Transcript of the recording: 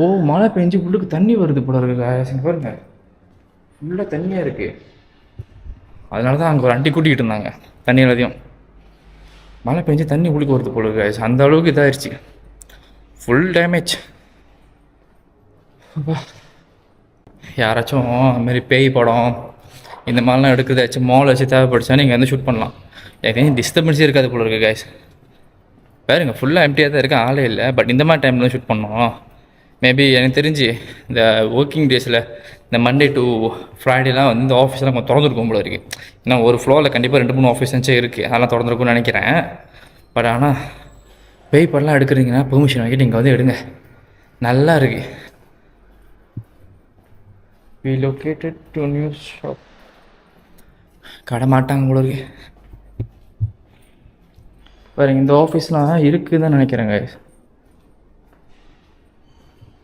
ஓ, மழை பெஞ்சு உள்ளுக்கு தண்ணி வருது போல இருக்கு guys. இங்க பாருங்க, ஃபுல்லாக தண்ணியாக இருக்குது. அதனால தான் அங்கே ஒரு அண்டி கூட்டிகிட்டு இருந்தாங்க தண்ணி எல்லாத்தையும். மழை பெஞ்சு தண்ணி உள்ளுக்கு வருது போல இருக்கு guys. அந்த அளவுக்கு இதாகிடுச்சு, ஃபுல் டேமேஜ். யாராச்சும் அதுமாரி பேய் படம் இந்த மாதிரிலாம் எடுக்கிறதாச்சும் மால் வச்சு தேவைப்படுச்சா நீங்கள் வந்து ஷூட் பண்ணலாம். எதையும் டிஸ்டர்பன்ஸே இருக்காது போல இருக்குது guys. பாருங்க, ஃபுல்லாக எம்டியாக தான் இருக்குது, ஆளே இல்லை. பட் இந்த மாதிரி டைமில் தான் ஷூட் பண்ணோம். மேபி எனக்கு தெரிஞ்சு இந்த ஒர்க்கிங் டேஸில் இந்த மண்டே டு ஃப்ரைடேலாம் வந்து இந்த ஆஃபீஸ்லாம் கொஞ்சம் திறந்துருக்கும் போல இருக்குது. ஏன்னா ஒரு ஃப்ளோரில் கண்டிப்பாக 2-3 ஆஃபீஸன்ஸே இருக்குது, அதெல்லாம் திறந்துருக்கும்னு நினைக்கிறேன். பட் ஆனால் பேய் படம்லாம் எடுக்கிறீங்கன்னா பெர்மிஷன் வாங்கிட்டு இங்கே வந்து எடுங்க, நல்லா இருக்குது. Relocated to new shop. கடை மாட்டாங்க போல இருக்கு. பாருங்க, இந்த ஆஃபீஸ்லாம் இருக்குதுன்னு நினைக்கிறேங்க.